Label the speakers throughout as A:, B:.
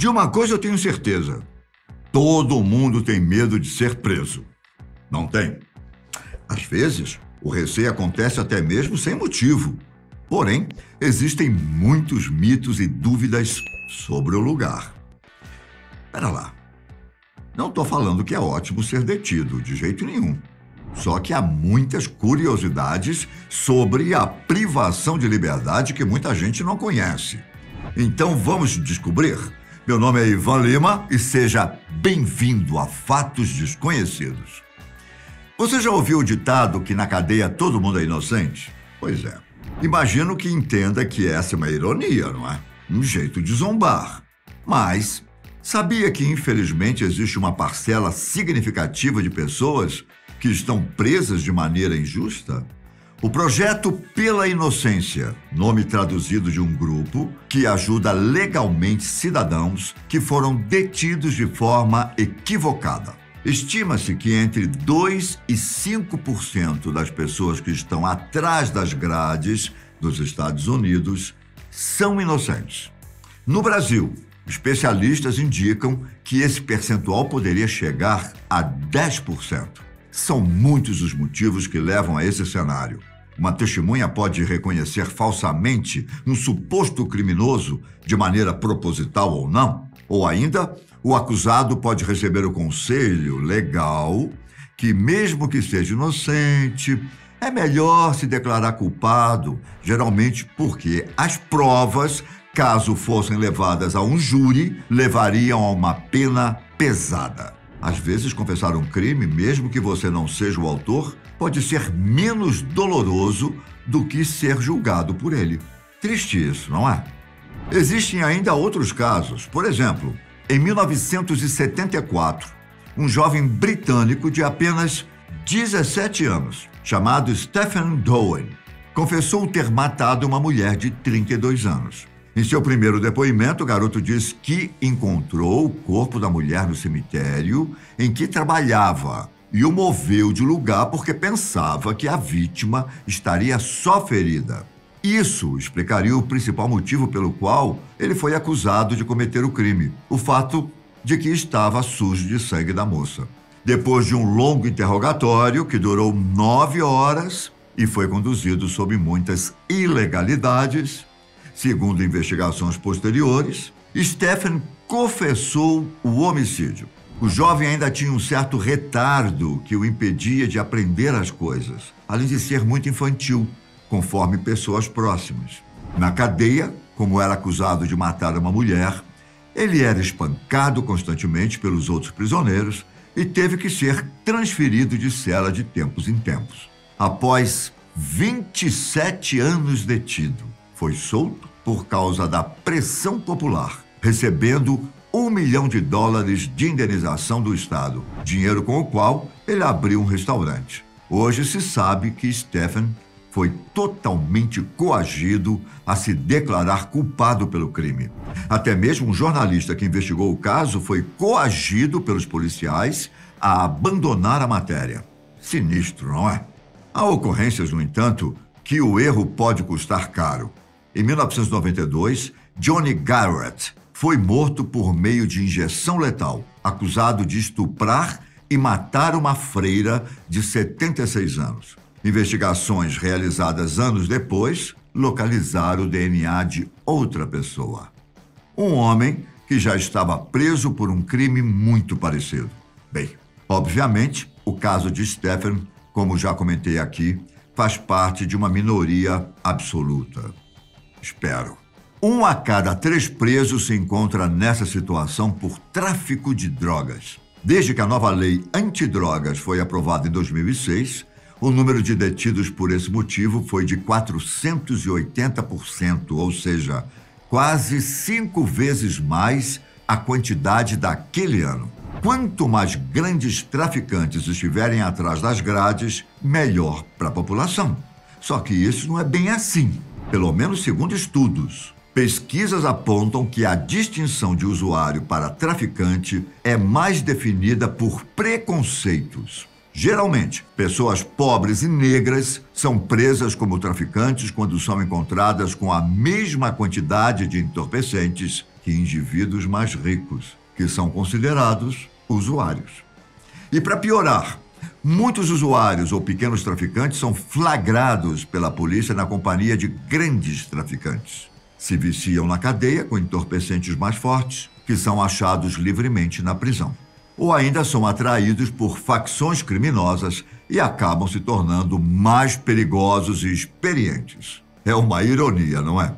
A: De uma coisa eu tenho certeza: todo mundo tem medo de ser preso. Não tem? Às vezes, o receio acontece até mesmo sem motivo. Porém, existem muitos mitos e dúvidas sobre o lugar. Pera lá. Não estou falando que é ótimo ser detido, de jeito nenhum. Só que há muitas curiosidades sobre a privação de liberdade que muita gente não conhece. Então vamos descobrir? Meu nome é Ivan Lima e seja bem-vindo a Fatos Desconhecidos. Você já ouviu o ditado que na cadeia todo mundo é inocente? Pois é. Imagino que entenda que essa é uma ironia, não é? Um jeito de zombar. Mas sabia que, infelizmente, existe uma parcela significativa de pessoas que estão presas de maneira injusta? O Projeto Pela Inocência, nome traduzido de um grupo que ajuda legalmente cidadãos que foram detidos de forma equivocada. Estima-se que entre 2% e 5% das pessoas que estão atrás das grades dos Estados Unidos são inocentes. No Brasil, especialistas indicam que esse percentual poderia chegar a 10%. São muitos os motivos que levam a esse cenário. Uma testemunha pode reconhecer falsamente um suposto criminoso de maneira proposital ou não. Ou ainda, o acusado pode receber o conselho legal que, mesmo que seja inocente, é melhor se declarar culpado, geralmente porque as provas, caso fossem levadas a um júri, levariam a uma pena pesada. Às vezes, confessar um crime, mesmo que você não seja o autor, pode ser menos doloroso do que ser julgado por ele. Triste isso, não é? Existem ainda outros casos. Por exemplo, em 1974, um jovem britânico de apenas 17 anos, chamado Stephen Dowen, confessou ter matado uma mulher de 32 anos. Em seu primeiro depoimento, o garoto diz que encontrou o corpo da mulher no cemitério em que trabalhava e o moveu de lugar porque pensava que a vítima estaria só ferida. Isso explicaria o principal motivo pelo qual ele foi acusado de cometer o crime, o fato de que estava sujo de sangue da moça. Depois de um longo interrogatório que durou 9 horas e foi conduzido sob muitas ilegalidades, segundo investigações posteriores, Stephen confessou o homicídio. O jovem ainda tinha um certo retardo que o impedia de aprender as coisas, além de ser muito infantil, conforme pessoas próximas. Na cadeia, como era acusado de matar uma mulher, ele era espancado constantemente pelos outros prisioneiros e teve que ser transferido de cela de tempos em tempos. Após 27 anos detido, foi solto por causa da pressão popular, recebendo $1 milhão de indenização do Estado, dinheiro com o qual ele abriu um restaurante. Hoje se sabe que Stephen foi totalmente coagido a se declarar culpado pelo crime. Até mesmo um jornalista que investigou o caso foi coagido pelos policiais a abandonar a matéria. Sinistro, não é? Há ocorrências, no entanto, que o erro pode custar caro. Em 1992, Johnny Garrett foi morto por meio de injeção letal, acusado de estuprar e matar uma freira de 76 anos. Investigações realizadas anos depois localizaram o DNA de outra pessoa. Um homem que já estava preso por um crime muito parecido. Bem, obviamente, o caso de Stephen, como já comentei aqui, faz parte de uma minoria absoluta. Espero. 1 a cada 3 presos se encontra nessa situação por tráfico de drogas. Desde que a nova lei antidrogas foi aprovada em 2006, o número de detidos por esse motivo foi de 480%, ou seja, quase 5 vezes mais a quantidade daquele ano. Quanto mais grandes traficantes estiverem atrás das grades, melhor para a população. Só que isso não é bem assim, pelo menos segundo estudos. Pesquisas apontam que a distinção de usuário para traficante é mais definida por preconceitos. Geralmente, pessoas pobres e negras são presas como traficantes quando são encontradas com a mesma quantidade de entorpecentes que indivíduos mais ricos, que são considerados usuários. E para piorar, muitos usuários ou pequenos traficantes são flagrados pela polícia na companhia de grandes traficantes. Se viciam na cadeia com entorpecentes mais fortes, que são achados livremente na prisão. Ou ainda são atraídos por facções criminosas e acabam se tornando mais perigosos e experientes. É uma ironia, não é?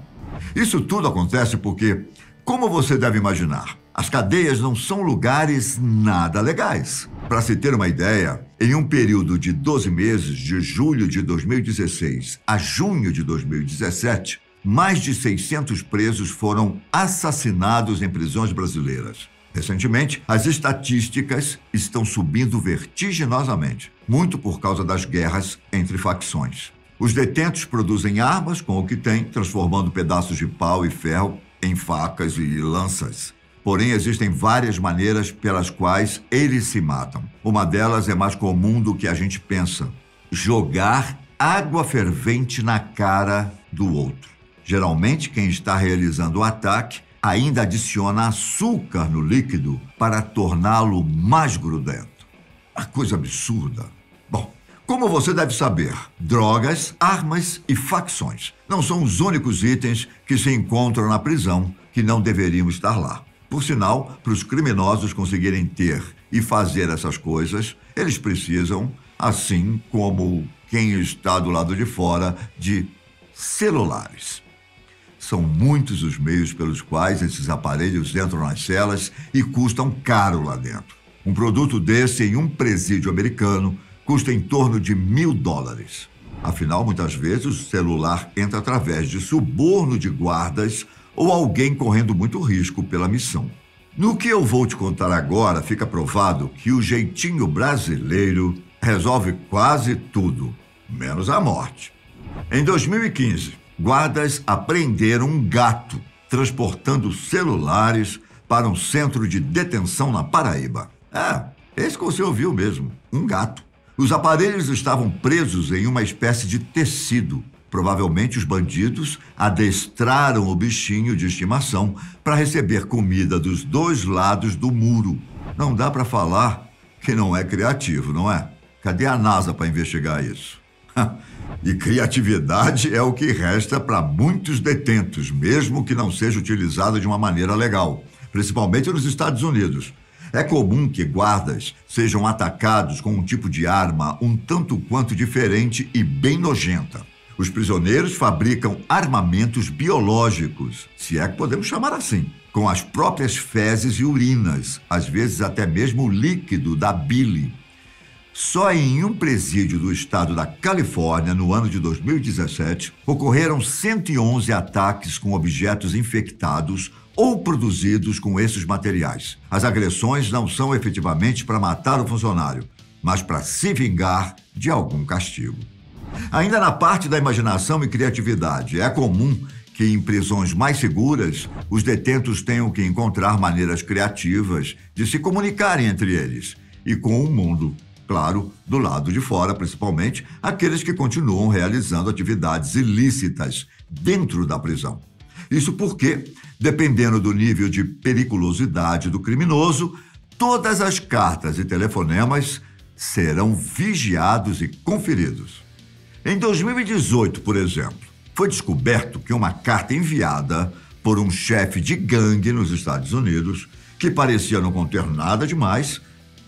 A: Isso tudo acontece porque, como você deve imaginar, as cadeias não são lugares nada legais. Para se ter uma ideia, em um período de 12 meses, de julho de 2016 a junho de 2017, mais de 600 presos foram assassinados em prisões brasileiras. Recentemente, as estatísticas estão subindo vertiginosamente, muito por causa das guerras entre facções. Os detentos produzem armas com o que têm, transformando pedaços de pau e ferro em facas e lanças. Porém, existem várias maneiras pelas quais eles se matam. Uma delas é mais comum do que a gente pensa: jogar água fervente na cara do outro. Geralmente, quem está realizando o ataque ainda adiciona açúcar no líquido para torná-lo mais grudento. Uma coisa absurda. Bom, como você deve saber, drogas, armas e facções não são os únicos itens que se encontram na prisão que não deveriam estar lá. Por sinal, para os criminosos conseguirem ter e fazer essas coisas, eles precisam, assim como quem está do lado de fora, de celulares. São muitos os meios pelos quais esses aparelhos entram nas celas e custam caro lá dentro. Um produto desse em um presídio americano custa em torno de $1.000. Afinal, muitas vezes o celular entra através de suborno de guardas ou alguém correndo muito risco pela missão. No que eu vou te contar agora, fica provado que o jeitinho brasileiro resolve quase tudo, menos a morte. Em 2015, guardas apreenderam um gato transportando celulares para um centro de detenção na Paraíba. Esse que você ouviu mesmo, um gato. Os aparelhos estavam presos em uma espécie de tecido. Provavelmente os bandidos adestraram o bichinho de estimação para receber comida dos dois lados do muro. Não dá para falar que não é criativo, não é? Cadê a NASA para investigar isso? E criatividade é o que resta para muitos detentos, mesmo que não seja utilizada de uma maneira legal, principalmente nos Estados Unidos. É comum que guardas sejam atacados com um tipo de arma um tanto quanto diferente e bem nojenta. Os prisioneiros fabricam armamentos biológicos, se é que podemos chamar assim, com as próprias fezes e urinas, às vezes até mesmo o líquido da bile. Só em um presídio do estado da Califórnia, no ano de 2017, ocorreram 111 ataques com objetos infectados ou produzidos com esses materiais. As agressões não são efetivamente para matar o funcionário, mas para se vingar de algum castigo. Ainda na parte da imaginação e criatividade, é comum que em prisões mais seguras, os detentos tenham que encontrar maneiras criativas de se comunicarem entre eles e com o mundo. Claro, do lado de fora, principalmente, aqueles que continuam realizando atividades ilícitas dentro da prisão. Isso porque, dependendo do nível de periculosidade do criminoso, todas as cartas e telefonemas serão vigiados e conferidos. Em 2018, por exemplo, foi descoberto que uma carta enviada por um chefe de gangue nos Estados Unidos, que parecia não conter nada demais,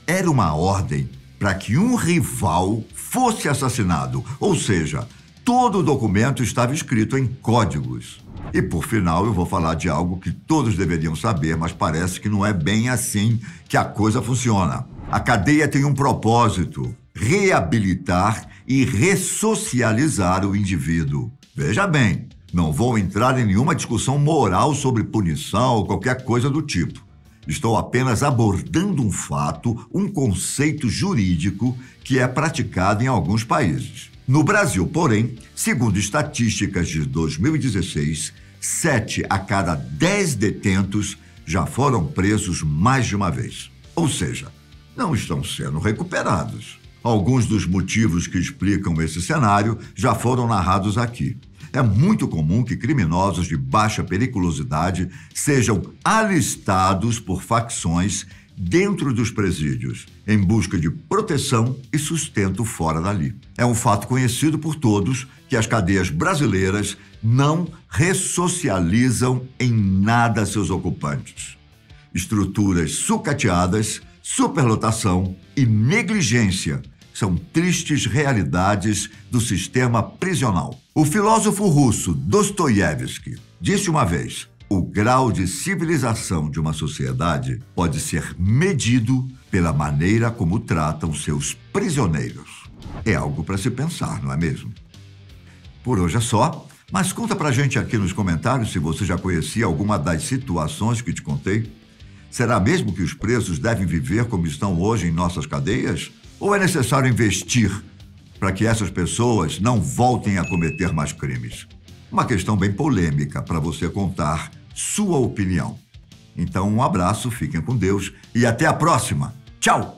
A: era uma ordem para que um rival fosse assassinado, ou seja, todo o documento estava escrito em códigos. E por final eu vou falar de algo que todos deveriam saber, mas parece que não é bem assim que a coisa funciona. A cadeia tem um propósito: reabilitar e ressocializar o indivíduo. Veja bem, não vou entrar em nenhuma discussão moral sobre punição ou qualquer coisa do tipo. Estou apenas abordando um fato, um conceito jurídico que é praticado em alguns países. No Brasil, porém, segundo estatísticas de 2016, 7 a cada 10 detentos já foram presos mais de uma vez. Ou seja, não estão sendo recuperados. Alguns dos motivos que explicam esse cenário já foram narrados aqui. É muito comum que criminosos de baixa periculosidade sejam alistados por facções dentro dos presídios, em busca de proteção e sustento fora dali. É um fato conhecido por todos que as cadeias brasileiras não ressocializam em nada seus ocupantes. Estruturas sucateadas, superlotação e negligência são tristes realidades do sistema prisional. O filósofo russo Dostoiévski disse uma vez: o grau de civilização de uma sociedade pode ser medido pela maneira como tratam seus prisioneiros. É algo para se pensar, não é mesmo? Por hoje é só, mas conta pra gente aqui nos comentários se você já conhecia alguma das situações que te contei. Será mesmo que os presos devem viver como estão hoje em nossas cadeias? Ou é necessário investir para que essas pessoas não voltem a cometer mais crimes? Uma questão bem polêmica para você contar sua opinião. Então, um abraço, fiquem com Deus e até a próxima. Tchau!